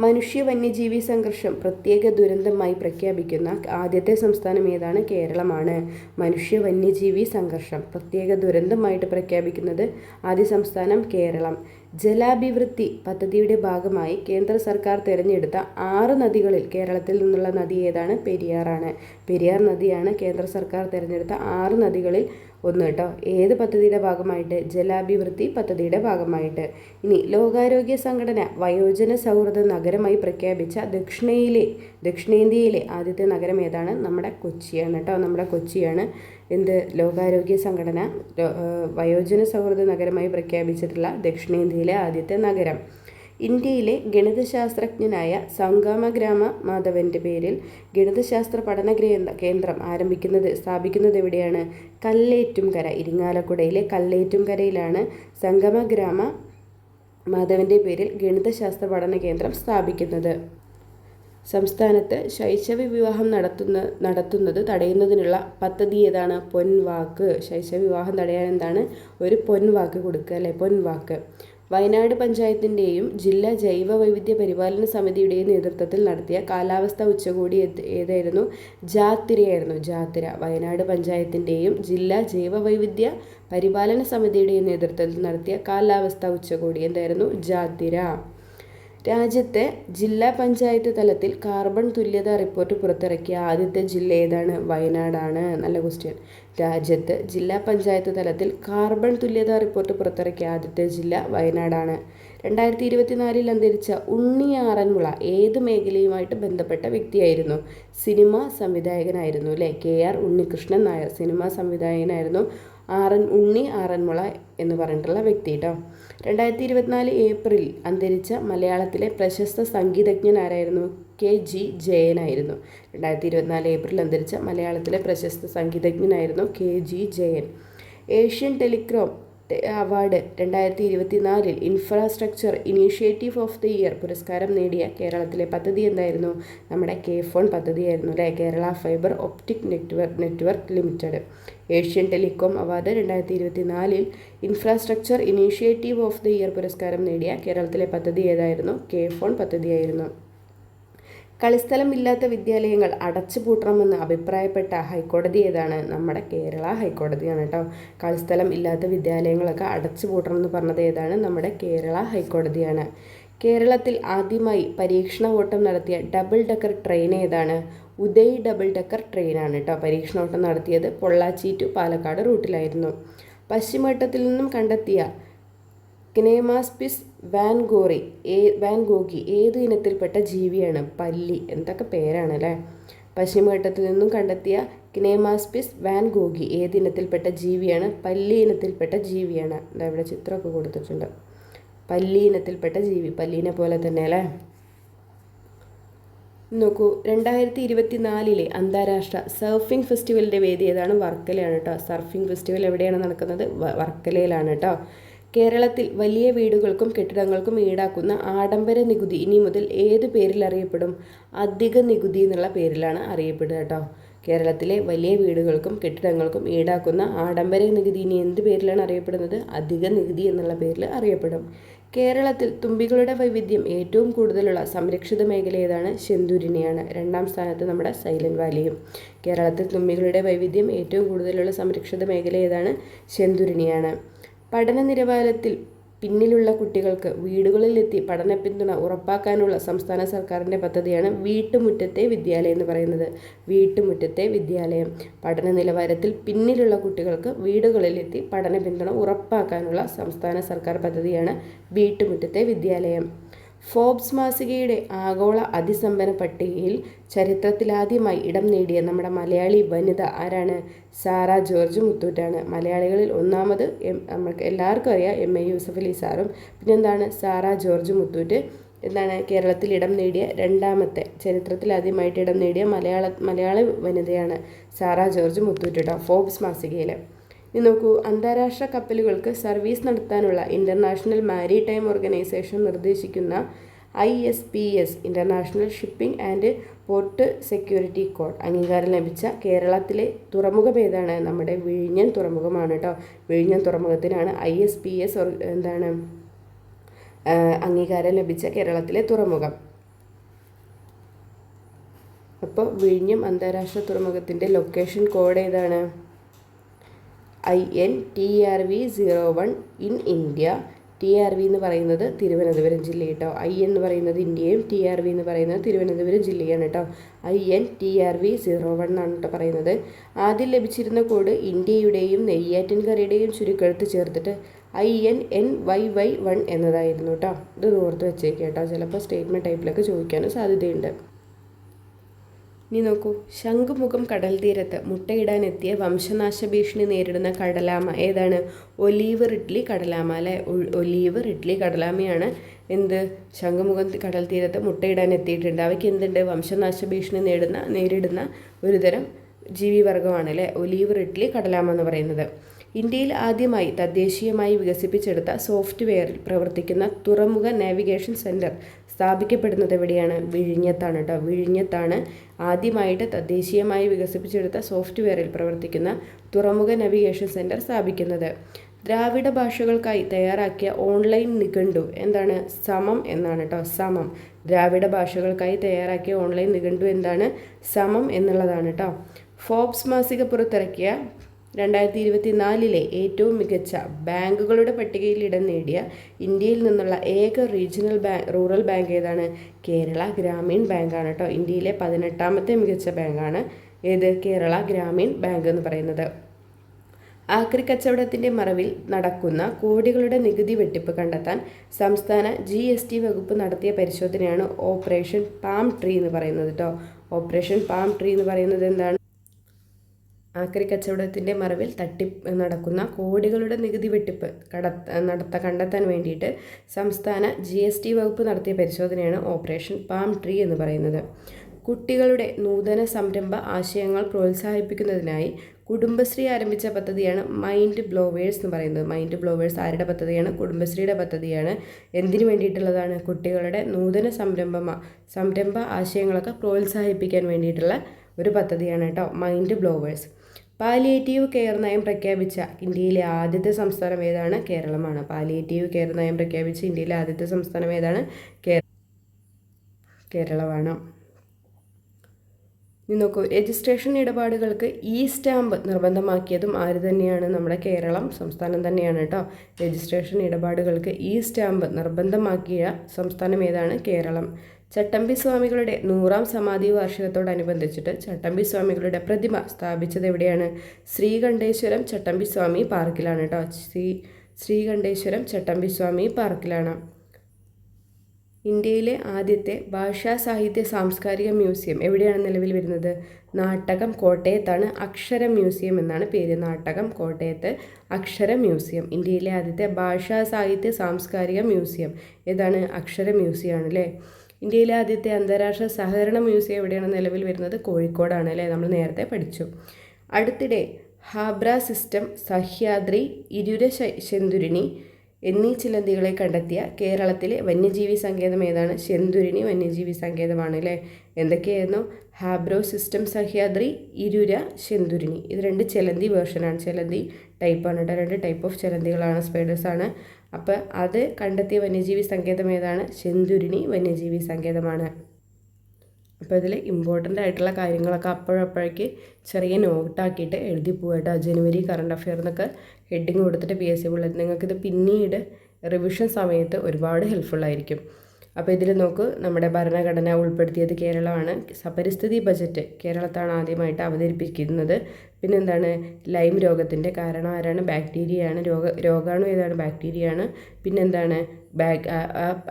മനുഷ്യ വന്യജീവി സംഘർഷം പ്രത്യേക ദുരന്തമായി പ്രഖ്യാപിക്കുന്ന ആദ്യത്തെ സംസ്ഥാനം ഏതാണ്? കേരളമാണ്. മനുഷ്യ വന്യജീവി സംഘർഷം പ്രത്യേക ദുരന്തമായിട്ട് പ്രഖ്യാപിക്കുന്നത് ആദ്യ സംസ്ഥാനം കേരളം. ജലാഭിവൃദ്ധി പദ്ധതിയുടെ ഭാഗമായി കേന്ദ്ര സർക്കാർ തിരഞ്ഞെടുത്ത 6 നദികളിൽ കേരളത്തിൽ നിന്നുള്ള നദി ഏതാണ്? പെരിയാറാണ്. പെരിയാർ നദിയാണ് കേന്ദ്ര സർക്കാർ തിരഞ്ഞെടുത്ത 6 നദികളിൽ ഒന്ന് കേട്ടോ. ഏത് പദ്ധതിയുടെ ഭാഗമായിട്ട്? ജലാഭിവൃദ്ധി പദ്ധതിയുടെ ഭാഗമായിട്ട്. ഇനി ലോകാരോഗ്യ സംഘടന വയോജന സൗഹൃദ നഗരമായി പ്രഖ്യാപിച്ച ദക്ഷിണേന്ത്യയിലെ ആദ്യത്തെ നഗരം ഏതാണ്? നമ്മുടെ കൊച്ചിയാണ് കേട്ടോ. നമ്മുടെ കൊച്ചിയാണ് ലോകാരോഗ്യ സംഘടന വയോജന സൗഹൃദ നഗരമായി പ്രഖ്യാപിച്ചിട്ടുള്ള ദക്ഷിണേന്ത്യയിലെ ആദ്യത്തെ നഗരം. ഇന്ത്യയിലെ ഗണിതശാസ്ത്രജ്ഞനായ സംഗമഗ്രാമ മാധവൻ്റെ പേരിൽ ഗണിതശാസ്ത്ര പഠന കേന്ദ്രം സ്ഥാപിക്കുന്നത് എവിടെയാണ്? കല്ലേറ്റുംകര. ഇരിങ്ങാലക്കുടയിലെ കല്ലേറ്റുംകരയിലാണ് സംഗമഗ്രാമ മാധവൻ്റെ പേരിൽ ഗണിതശാസ്ത്ര പഠന കേന്ദ്രം സ്ഥാപിക്കുന്നത്. സംസ്ഥാനത്ത് ശൈശവ വിവാഹം നടത്തുന്നത് തടയുന്നതിനുള്ള പദ്ധതി ഏതാണ്? പൊൻവാക്ക്. ശൈശവ വിവാഹം തടയാൻ എന്താണ്? ഒരു പൊൻവാക്ക് കൊടുക്കുക അല്ലേ? പൊൻവാക്ക്. വയനാട് പഞ്ചായത്തിൻ്റെയും ജില്ലാ ജൈവ വൈവിധ്യ പരിപാലന സമിതിയുടെയും നേതൃത്വത്തിൽ നടത്തിയ കാലാവസ്ഥാ ഉച്ചകോടി ഏതായിരുന്നു? ജാത്തിരയായിരുന്നു. ജാത്തിര. വയനാട് പഞ്ചായത്തിൻ്റെയും ജില്ലാ ജൈവ വൈവിധ്യ പരിപാലന സമിതിയുടെയും നേതൃത്വത്തിൽ നടത്തിയ കാലാവസ്ഥാ ഉച്ചകോടി എന്തായിരുന്നു? ജാത്തിര. രാജ്യത്തെ ജില്ലാ പഞ്ചായത്ത് തലത്തിൽ കാർബൺ തുല്യതാ റിപ്പോർട്ട് പുറത്തിറക്കിയ ആദ്യത്തെ ജില്ല ഏതാണ്? വയനാടാണ്. നല്ല ക്വസ്റ്റ്യൻ. രാജ്യത്ത് ജില്ലാ പഞ്ചായത്ത് തലത്തിൽ കാർബൺ തുല്യതാ റിപ്പോർട്ട് പുറത്തിറക്കിയ ആദ്യത്തെ ജില്ല വയനാടാണ്. 2024 അന്തരിച്ച ഉണ്ണി ആറന്മുള ഏത് മേഖലയുമായിട്ട് ബന്ധപ്പെട്ട വ്യക്തിയായിരുന്നു? സിനിമാ സംവിധായകനായിരുന്നു അല്ലേ? KR ഉണ്ണികൃഷ്ണൻ നായർ സിനിമാ സംവിധായകനായിരുന്നു. ഉണ്ണി ആറന്മുള എന്ന് പറഞ്ഞിട്ടുള്ള വ്യക്തി കേട്ടോ. 2024 ഏപ്രിൽ അന്തരിച്ച മലയാളത്തിലെ പ്രശസ്ത സംഗീതജ്ഞൻ ആരായിരുന്നു? KG ജയനായിരുന്നു. 2024 ഏപ്രിൽ അന്തരിച്ച മലയാളത്തിലെ പ്രശസ്ത സംഗീതജ്ഞനായിരുന്നു KG Jayan. Asian telecom award 2024 infrastructure initiative of the year പുരസ്കാരം നേടിയ കേരളത്തിലെ പദ്ധതി എന്തായിരുന്നു? നമ്മുടെ KFON പദ്ധതിയായിരുന്നു അല്ലേ? Kerala fibre optic network limited. Asian telecom award 2024 infrastructure initiative of the year പുരസ്കാരം നേടിയ കേരളത്തിലെ പദ്ധതി ഏതായിരുന്നു? KFON പദ്ധതിയായിരുന്നു. കളിസ്ഥലം ഇല്ലാത്ത വിദ്യാലയങ്ങൾ അടച്ചുപൂട്ടണമെന്ന് അഭിപ്രായപ്പെട്ട ഹൈക്കോടതി ഏതാണ്? നമ്മുടെ കേരള ഹൈക്കോടതിയാണ് കേട്ടോ. കളിസ്ഥലം ഇല്ലാത്ത വിദ്യാലയങ്ങളൊക്കെ അടച്ചുപൂട്ടണമെന്ന് പറഞ്ഞത് ഏതാണ്? നമ്മുടെ കേരള ഹൈക്കോടതിയാണ്. കേരളത്തിൽ ആദ്യമായി പരീക്ഷണ ഓട്ടം നടത്തിയ ഡബിൾ ഡെക്കർ ട്രെയിൻ ഏതാണ്? ഉദയ് ഡബിൾ ഡെക്കർ ട്രെയിനാണ് കേട്ടോ. പരീക്ഷണോട്ടം നടത്തിയത് പൊള്ളാച്ചി ടു പാലക്കാട് റൂട്ടിലായിരുന്നു. പശ്ചിമഘട്ടത്തിൽ നിന്നും കണ്ടെത്തിയ ക്നെമാസ്പിസ് വാൻഗോഗി ഏത് ഇനത്തിൽപ്പെട്ട ജീവിയാണ്? പല്ലി. എന്തൊക്കെ പേരാണ് അല്ലേ? പശ്ചിമഘട്ടത്തിൽ നിന്നും കണ്ടെത്തിയ ക്നെമാസ്പിസ് വാൻഗോഗി ഏത് ഇനത്തിൽപ്പെട്ട ജീവിയാണ്? പല്ലി ഇനത്തിൽപ്പെട്ട ജീവിയാണ്. ഇവിടെ ചിത്രമൊക്കെ കൊടുത്തിട്ടുണ്ട്. പല്ലി ഇനത്തിൽപ്പെട്ട ജീവി. പല്ലീനെ പോലെ തന്നെ അല്ലേ? നോക്കൂ, 2024 അന്താരാഷ്ട്ര സർഫിംഗ് ഫെസ്റ്റിവലിൻ്റെ വേദി ഏതാണ്? വർക്കലയാണ് കേട്ടോ. സർഫിംഗ് ഫെസ്റ്റിവൽ എവിടെയാണ് നടക്കുന്നത്? വർക്കലയിലാണ് കേട്ടോ. കേരളത്തിൽ വലിയ വീടുകൾക്കും കെട്ടിടങ്ങൾക്കും ഈടാക്കുന്ന ആഡംബര നികുതി ഇനി മുതൽ ഏത് പേരിൽ അറിയപ്പെടും? അധിക നികുതി എന്നുള്ള പേരിലാണ് അറിയപ്പെടുക കേട്ടോ. കേരളത്തിലെ വലിയ വീടുകൾക്കും കെട്ടിടങ്ങൾക്കും ഈടാക്കുന്ന ആഡംബര നികുതി ഇനി എന്ത് പേരിലാണ് അറിയപ്പെടുന്നത്? അധിക നികുതി എന്നുള്ള പേരിൽ അറിയപ്പെടും. കേരളത്തിൽ തുമ്പികളുടെ വൈവിധ്യം ഏറ്റവും കൂടുതലുള്ള സംരക്ഷിത മേഖല ഏതാണ്? ശെന്തുരിണിയാണ്. 2ാം സ്ഥാനത്ത് നമ്മുടെ സൈലന്റ് വാലിയും. കേരളത്തിൽ തുമ്പികളുടെ വൈവിധ്യം ഏറ്റവും കൂടുതലുള്ള സംരക്ഷിത മേഖല ഏതാണ്? ശെന്തുരിണിയാണ്. പഠന നിലവാരത്തിൽ പിന്നിലുള്ള കുട്ടികൾക്ക് വീടുകളിലെത്തി പഠന പിന്തുണ ഉറപ്പാക്കാനുള്ള സംസ്ഥാന സർക്കാരിൻ്റെ പദ്ധതിയാണ് വീട്ടുമുറ്റത്തെ വിദ്യാലയം എന്ന് പറയുന്നത്. വീട്ടുമുറ്റത്തെ വിദ്യാലയം. പഠന നിലവാരത്തിൽ പിന്നിലുള്ള കുട്ടികൾക്ക് വീടുകളിലെത്തി പഠന പിന്തുണ ഉറപ്പാക്കാനുള്ള സംസ്ഥാന സർക്കാർ പദ്ധതിയാണ് വീട്ടുമുറ്റത്തെ വിദ്യാലയം. ഫോബ്സ് മാസികയുടെ ആഗോള അതിസമ്പന്ന പട്ടികയിൽ ചരിത്രത്തിലാദ്യമായി ഇടം നേടിയ നമ്മുടെ മലയാളി വനിത ആരാണ്? Sara George മുത്തൂറ്റാണ്. മലയാളികളിൽ ഒന്നാമത് നമുക്ക് എല്ലാവർക്കും അറിയാം MA യൂസഫലി സാറും. പിന്നെന്താണ്? സാറ ജോർജ് മുത്തൂറ്റ് എന്താണ്? കേരളത്തിൽ ഇടം നേടിയ രണ്ടാമത്തെ, ചരിത്രത്തിലാദ്യമായിട്ട് ഇടം നേടിയ മലയാള വനിതയാണ് സാറ ജോർജ് മുത്തൂറ്റ് കേട്ടോ. ഫോബ്സ് മാസികയിൽ. ഇനി നോക്കൂ, അന്താരാഷ്ട്ര കപ്പലുകൾക്ക് സർവീസ് നടത്താനുള്ള ഇൻ്റർനാഷണൽ മാരിടൈം ഓർഗനൈസേഷൻ നിർദ്ദേശിക്കുന്ന ISPS international shipping and port security code അംഗീകാരം ലഭിച്ച കേരളത്തിലെ തുറമുഖം ഏതാണ്? നമ്മുടെ വിഴിഞ്ഞം തുറമുഖമാണ് കേട്ടോ. വിഴിഞ്ഞം തുറമുഖത്തിനാണ് ISPS അംഗീകാരം ലഭിച്ച കേരളത്തിലെ തുറമുഖം. അപ്പോൾ വിഴിഞ്ഞം അന്താരാഷ്ട്ര തുറമുഖത്തിൻ്റെ ലൊക്കേഷൻ കോഡ് ഏതാണ്? INTRV01 in India. TRV എന്ന് പറയുന്നത് തിരുവനന്തപുരം ജില്ല കേട്ടോ. IN എന്ന് പറയുന്നത് ഇന്ത്യയും TRV എന്ന് പറയുന്നത് തിരുവനന്തപുരം ജില്ലയാണ് കേട്ടോ. INTRV01 എന്നാണ് കേട്ടോ പറയുന്നത്. ആദ്യം ലഭിച്ചിരുന്ന കോഡ് ഇന്ത്യയുടെയും നെയ്യാറ്റിൻകരയുടെയും ചുരുക്കെഴുത്ത് ചേർത്തിട്ട് INNYY1 എന്നതായിരുന്നു കേട്ടോ. ഇത് ഓർത്ത് വെച്ചേക്കാം കേട്ടോ, ചിലപ്പോൾ സ്റ്റേറ്റ്മെൻറ്റ് ടൈപ്പിലൊക്കെ ചോദിക്കാനും സാധ്യതയുണ്ട്. ഇനി നോക്കൂ, ശംഖുമുഖം കടൽ തീരത്ത് മുട്ടയിടാനെത്തിയ വംശനാശ ഭീഷണി നേരിടുന്ന കടലാമ ഏതാണ്? ഒലീവ് റിഡ്ലി കടലാമ അല്ലെ. ഒലീവ് റിഡ്ലി കടലാമയാണ് എന്ത് ശംഖുമുഖം കടൽ തീരത്ത് മുട്ടയിടാൻ എത്തിയിട്ടുണ്ട്. അവയ്ക്ക് എന്തുണ്ട്? വംശനാശ ഭീഷണി നേരിടുന്ന ഒരുതരം ജീവിവർഗമാണ് അല്ലേ ഒലീവ് റിഡ്ലി കടലാമ എന്ന് പറയുന്നത്. ഇന്ത്യയിൽ ആദ്യമായി തദ്ദേശീയമായി വികസിപ്പിച്ചെടുത്ത സോഫ്റ്റ്വെയറിൽ പ്രവർത്തിക്കുന്ന തുറമുഖ നാവിഗേഷൻ സെൻറ്റർ സ്ഥാപിക്കപ്പെടുന്നത് എവിടെയാണ്? വിഴിഞ്ഞത്താണ് കേട്ടോ. വിഴിഞ്ഞത്താണ് ആദ്യമായിട്ട് തദ്ദേശീയമായി വികസിപ്പിച്ചെടുത്ത സോഫ്റ്റ്വെയറിൽ പ്രവർത്തിക്കുന്ന തുറമുഖ നാവിഗേഷൻ സെൻറ്റർ സ്ഥാപിക്കുന്നത്. ദ്രാവിഡ ഭാഷകൾക്കായി തയ്യാറാക്കിയ ഓൺലൈൻ നിഘണ്ടു എന്താണ്? സമം എന്നാണ് കേട്ടോ. സമം. ദ്രാവിഡ ഭാഷകൾക്കായി തയ്യാറാക്കിയ ഓൺലൈൻ നിഘണ്ടു എന്താണ്? സമം എന്നുള്ളതാണ് കേട്ടോ. ഫോബ്സ് മാസിക പുറത്തിറക്കിയ 2024 ഏറ്റവും മികച്ച ബാങ്കുകളുടെ പട്ടികയിൽ ഇടം നേടിയ ഇന്ത്യയിൽ നിന്നുള്ള ഏക റൂറൽ ബാങ്ക് ഏതാണ്? കേരള ഗ്രാമീൺ ബാങ്കാണ് കേട്ടോ. ഇന്ത്യയിലെ 18ാമത്തെ മികച്ച ബാങ്കാണ് ഏത്? കേരള ഗ്രാമീൺ ബാങ്ക് എന്ന് പറയുന്നത്. ആക്രി കച്ചവടത്തിൻ്റെ മറവിൽ നടക്കുന്ന കോടികളുടെ നികുതി വെട്ടിപ്പ് കണ്ടെത്താൻ സംസ്ഥാന GST വകുപ്പ് നടത്തിയ പരിശോധനയാണ് ഓപ്പറേഷൻ പാം ട്രീ എന്ന് പറയുന്നത് കേട്ടോ. ഓപ്പറേഷൻ പാം ട്രീ എന്ന് പറയുന്നത് എന്താണ്? ആക്രി കച്ചവടത്തിൻ്റെ മറവിൽ നടക്കുന്ന കോടികളുടെ നികുതി വെട്ടിപ്പ് കണ്ടെത്താൻ വേണ്ടിയിട്ട് സംസ്ഥാന GST വകുപ്പ് നടത്തിയ പരിശോധനയാണ് ഓപ്പറേഷൻ പാം ട്രീ എന്ന് പറയുന്നത്. കുട്ടികളുടെ നൂതന സംരംഭ ആശയങ്ങൾ പ്രോത്സാഹിപ്പിക്കുന്നതിനായി കുടുംബശ്രീ ആരംഭിച്ച പദ്ധതിയാണ് മൈൻഡ് ബ്ലോവേഴ്സ് എന്ന് പറയുന്നത്. മൈൻഡ് ബ്ലോവേഴ്സ് ആരുടെ പദ്ധതിയാണ്? കുടുംബശ്രീയുടെ പദ്ധതിയാണ്. എന്തിനു വേണ്ടിയിട്ടുള്ളതാണ്? കുട്ടികളുടെ നൂതന സംരംഭ ആശയങ്ങളൊക്കെ പ്രോത്സാഹിപ്പിക്കാൻ വേണ്ടിയിട്ടുള്ള ഒരു പദ്ധതിയാണ് കേട്ടോ മൈൻഡ് ബ്ലോവേഴ്സ്. പാലിയേറ്റീവ് കെയർ നയം പ്രഖ്യാപിച്ച ഇന്ത്യയിലെ ആദ്യത്തെ സംസ്ഥാനം ഏതാണ്? കേരളമാണ്. പാലിയേറ്റീവ് കെയർ നയം പ്രഖ്യാപിച്ച ഇന്ത്യയിലെ ആദ്യത്തെ സംസ്ഥാനം ഏതാണ്? കേരളമാണ്. ഇനി നോക്കൂ, രജിസ്ട്രേഷൻ ഇടപാടുകൾക്ക് സ്റ്റാമ്പ് നിർബന്ധമാക്കിയതും ആര് തന്നെയാണ്? നമ്മുടെ കേരളം സംസ്ഥാനം തന്നെയാണ് കേട്ടോ. രജിസ്ട്രേഷൻ ഇടപാടുകൾക്ക് സ്റ്റാമ്പ് നിർബന്ധമാക്കിയ സംസ്ഥാനം ഏതാണ്? കേരളം. ചട്ടമ്പി സ്വാമികളുടെ 100ാം സമാധി വാർഷികത്തോടനുബന്ധിച്ചിട്ട് ചട്ടമ്പി സ്വാമികളുടെ പ്രതിമ സ്ഥാപിച്ചത് എവിടെയാണ്? ശ്രീകണ്ഠേശ്വരം ചട്ടമ്പി സ്വാമി പാർക്കിലാണ് കേട്ടോ. ശ്രീകണ്ഠേശ്വരം ചട്ടമ്പി സ്വാമി പാർക്കിലാണ്. ഇന്ത്യയിലെ ആദ്യത്തെ ഭാഷാ സാഹിത്യ സാംസ്കാരിക മ്യൂസിയം എവിടെയാണ് നിലവിൽ വരുന്നത്? നാട്ടകം കോട്ടയത്താണ്. അക്ഷര മ്യൂസിയം എന്നാണ് പേര്. നാട്ടകം കോട്ടയത്ത് അക്ഷര മ്യൂസിയം. ഇന്ത്യയിലെ ആദ്യത്തെ ഭാഷാ സാഹിത്യ സാംസ്കാരിക മ്യൂസിയം ഏതാണ്? അക്ഷര മ്യൂസിയം ആണ് അല്ലേ. ഇന്ത്യയിലെ ആദ്യത്തെ അന്താരാഷ്ട്ര സഹകരണ മ്യൂസിയം എവിടെയാണ് നിലവിൽ വരുന്നത്? കോഴിക്കോടാണ് അല്ലേ. നമ്മൾ നേരത്തെ പഠിച്ചു. അടുത്തിടെ ഹാബ്ര സിസ്റ്റം, സഹ്യാദ്രി, ഇരുര ശെന്തുരിണി എന്നീ ചിലന്തികളെ കണ്ടെത്തിയ കേരളത്തിലെ വന്യജീവി സങ്കേതം ഏതാണ്? ശെന്തുരിണി വന്യജീവി സങ്കേതമാണ് അല്ലേ. എന്തൊക്കെയായിരുന്നു? ഹാബ്രോ സിസ്റ്റം, സഹ്യാദ്രി, ഇരുര ശെന്തുരിണി. ഇത് 2 ചിലന്തി വേർഷനാണ്. ചിലന്തി ടൈപ്പാണ് കേട്ടോ. 2 ടൈപ്പ് ഓഫ് ചിലന്തികളാണ്, സ്പൈഡേഴ്സാണ്. അപ്പോൾ അത് കണ്ടെത്തിയ വന്യജീവി സങ്കേതം ഏതാണ്? ശെന്തുരിണി വന്യജീവി സങ്കേതമാണ്. അപ്പോൾ ഇതിൽ ഇമ്പോർട്ടൻ്റ് ആയിട്ടുള്ള കാര്യങ്ങളൊക്കെ അപ്പോഴപ്പോഴേക്ക് ചെറിയ നോട്ടാക്കിയിട്ട് എഴുതി പോകട്ടോ. ജനുവരി കറണ്ട് അഫെയർ എന്നൊക്കെ ഹെഡിങ് കൊടുത്തിട്ട് PSC ബുള്ളറ്റിൻ നിങ്ങൾക്കിത് പിന്നീട് റിവിഷൻ സമയത്ത് ഒരുപാട് ഹെൽപ്ഫുള്ളായിരിക്കും. അപ്പോൾ ഇതിൽ നോക്ക്, നമ്മുടെ ഭരണഘടന ഉൾപ്പെടുത്തിയത് കേരളമാണ്. പരിസ്ഥിതി ബജറ്റ് കേരളത്താണ് ആദ്യമായിട്ട് അവതരിപ്പിക്കുന്നത്. പിന്നെന്താണ്? ലൈം രോഗത്തിൻ്റെ കാരണം ആരാണ്? ബാക്ടീരിയയാണ്. രോഗാണു ഏതാണ്? ബാക്ടീരിയയാണ്. പിന്നെന്താണ്?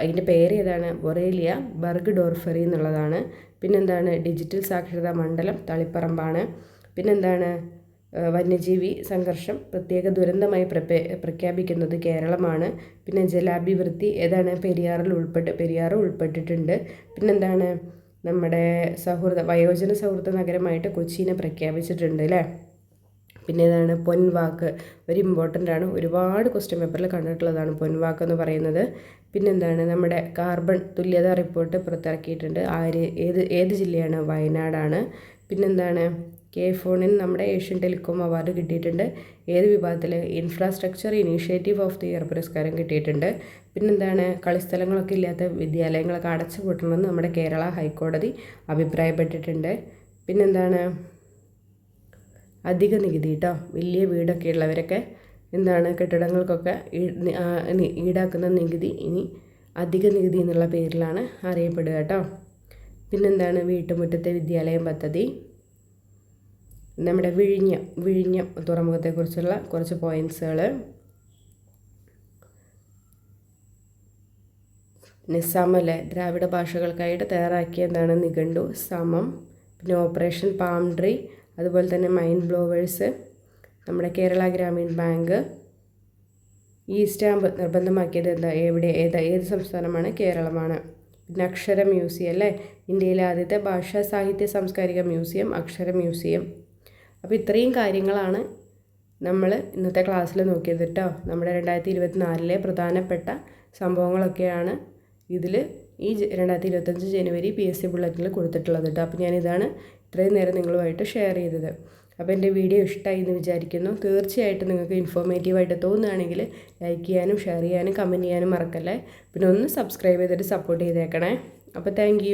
അതിൻ്റെ പേര് ഏതാണ്? ബൊറേലിയ ബർഗ്ഡോർഫെറി എന്നുള്ളതാണ്. പിന്നെന്താണ്? ഡിജിറ്റൽ സാക്ഷരതാ മണ്ഡലം തളിപ്പറമ്പാണ്. പിന്നെന്താണ്? വന്യജീവി സംഘർഷം പ്രത്യേക ദുരന്തമായി പ്രഖ്യാപിക്കുന്നത് കേരളമാണ്. പിന്നെ ജലാഭിവൃദ്ധി ഏതാണ്? പെരിയാർ ഉൾപ്പെട്ടിട്ടുണ്ട്. പിന്നെന്താണ്? നമ്മുടെ വയോജന സൗഹൃദ നഗരമായിട്ട് കൊച്ചിനെ പ്രഖ്യാപിച്ചിട്ടുണ്ട് അല്ലേ. പിന്നെ ഏതാണ്? പൊൻവാക്ക് ഒരു ഇമ്പോർട്ടൻ്റ് ആണ്. ഒരുപാട് ക്വസ്റ്റ്യൻ പേപ്പറിൽ കണ്ടിട്ടുള്ളതാണ് പൊൻവാക്ക് എന്ന് പറയുന്നത്. പിന്നെന്താണ്? നമ്മുടെ കാർബൺ തുല്യതാ റിപ്പോർട്ട് പുറത്തിറക്കിയിട്ടുണ്ട്. ഏത് ജില്ലയാണ്? വയനാടാണ്. പിന്നെന്താണ്? കെ ഫോണിന് നമ്മുടെ ഏഷ്യൻ ടെലികോം അവാർഡ് കിട്ടിയിട്ടുണ്ട്. ഏത് വിഭാഗത്തിൽ? Infrastructure initiative of the year പുരസ്കാരം കിട്ടിയിട്ടുണ്ട്. പിന്നെന്താണ്? കളിസ്ഥലങ്ങളൊക്കെ ഇല്ലാത്ത വിദ്യാലയങ്ങളൊക്കെ അടച്ചു പൂട്ടണമെന്ന് നമ്മുടെ കേരള ഹൈക്കോടതി അഭിപ്രായപ്പെട്ടിട്ടുണ്ട്. പിന്നെന്താണ്? അധിക നികുതി കേട്ടോ. വലിയ വീടൊക്കെ ഉള്ളവരൊക്കെ എന്താണ് കെട്ടിടങ്ങൾക്കൊക്കെ ഈടാക്കുന്ന നികുതി ഇനി അധിക നികുതി എന്നുള്ള പേരിലാണ് അറിയപ്പെടുക കേട്ടോ. പിന്നെന്താണ്? വീട്ടുമുറ്റത്തെ വിദ്യാലയം പദ്ധതി. നമ്മുടെ വിഴിഞ്ഞം തുറമുഖത്തെക്കുറിച്ചുള്ള കുറച്ച് പോയിൻറ്റ്സുകൾ. പിന്നെ സമല് ദ്രാവിഡ ഭാഷകൾക്കായിട്ട് തയ്യാറാക്കിയ എന്താണ് നിഘണ്ടു സമം. പിന്നെ ഓപ്പറേഷൻ പാം ട്രീ, അതുപോലെ തന്നെ മൈൻഡ് ബ്ലോവേഴ്സ്, നമ്മുടെ കേരള ഗ്രാമീൺ ബാങ്ക്. ഈ സ്റ്റാമ്പ് നിർബന്ധമാക്കിയത് എന്താ? ഏത് സംസ്ഥാനമാണ്? കേരളമാണ്. പിന്നെ അക്ഷര മ്യൂസിയം അല്ലേ, ഇന്ത്യയിലെ ആദ്യത്തെ ഭാഷാ സാഹിത്യ സാംസ്കാരിക മ്യൂസിയം അക്ഷര മ്യൂസിയം. അപ്പോൾ ഇത്രയും കാര്യങ്ങളാണ് നമ്മൾ ഇന്നത്തെ ക്ലാസ്സിൽ നോക്കിയത് കേട്ടോ. നമ്മുടെ 2024 പ്രധാനപ്പെട്ട സംഭവങ്ങളൊക്കെയാണ് ഇതിൽ ഈ 2025 ജനുവരി PSC ബുള്ളറ്റിൽ കൊടുത്തിട്ടുള്ളത് കേട്ടോ. അപ്പോൾ ഞാനിതാണ് ഇത്രയും നേരം നിങ്ങളുമായിട്ട് ഷെയർ ചെയ്തത്. അപ്പോൾ എൻ്റെ വീഡിയോ ഇഷ്ടമായി എന്ന് വിചാരിക്കുന്നു. തീർച്ചയായിട്ടും നിങ്ങൾക്ക് ഇൻഫോർമേറ്റീവായിട്ട് തോന്നുകയാണെങ്കിൽ ലൈക്ക് ചെയ്യാനും ഷെയർ ചെയ്യാനും കമൻറ്റ് ചെയ്യാനും മറക്കല്ലേ. പിന്നെ ഒന്ന് സബ്സ്ക്രൈബ് ചെയ്തിട്ട് സപ്പോർട്ട് ചെയ്തേക്കണേ. അപ്പോൾ താങ്ക്